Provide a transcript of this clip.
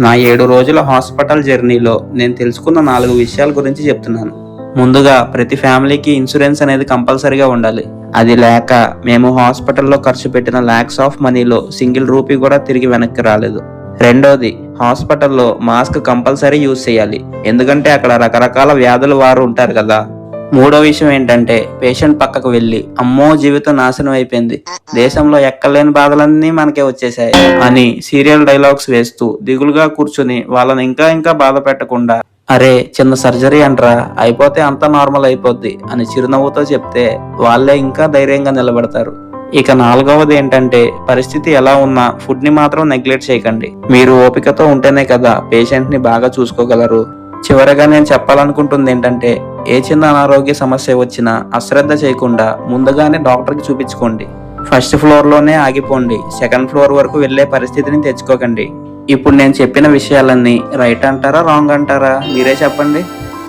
నా 7 రోజుల హాస్పిటల్ జర్నీలో నేను తెలుసుకున్న 4 విషయాల గురించి చెప్తున్నాను. ముందుగా, ప్రతి ఫ్యామిలీకి ఇన్సూరెన్స్ అనేది కంపల్సరీగా ఉండాలి. అది లేక మేము హాస్పిటల్లో ఖర్చు పెట్టిన లాక్స్ ఆఫ్ మనీలో సింగిల్ రూపీ కూడా తిరిగి వెనక్కి రాలేదు. రెండోది, హాస్పిటల్లో మాస్క్ కంపల్సరీ యూజ్ చేయాలి, ఎందుకంటే అక్కడ రకరకాల వ్యాధుల వారు ఉంటారు కదా. మూడో విషయం ఏంటంటే, పేషెంట్ పక్కకు వెళ్ళి అమ్మో జీవితం నాశనం అయిపోయింది, దేశంలో ఎక్కలేని బాధలన్నీ మనకే వచ్చేసాయి అని సీరియల్ డైలాగ్స్ వేస్తూ దిగులుగా కూర్చుని వాళ్ళని ఇంకా ఇంకా బాధ పెట్టకుండా, అరే చిన్న సర్జరీ అంటరా, అయిపోతే అంతా నార్మల్ అయిపోద్ది అని చిరునవ్వుతో చెప్తే వాళ్ళే ఇంకా ధైర్యంగా నిలబడతారు. ఇక నాలుగవది ఏంటంటే, పరిస్థితి ఎలా ఉన్నా ఫుడ్ ని మాత్రం నెగ్లెక్ట్ చేయకండి. మీరు ఓపికతో ఉంటేనే కదా పేషెంట్ ని బాగా చూసుకోగలరు. చివరగా నేను చెప్పాలనుకుంటుంది ఏంటంటే, ఏ చిన్న అనారోగ్య సమస్య వచ్చినా అశ్రద్ధ చేయకుండా ముందుగానే డాక్టర్కి చూపించుకోండి. ఫస్ట్ ఫ్లోర్ లోనే ఆగిపోండి, సెకండ్ ఫ్లోర్ వరకు వెళ్లే పరిస్థితిని తెచ్చుకోకండి. ఇప్పుడు నేను చెప్పిన విషయాలన్నీ రైట్ అంటారా రాంగ్ అంటారా, మీరే చెప్పండి.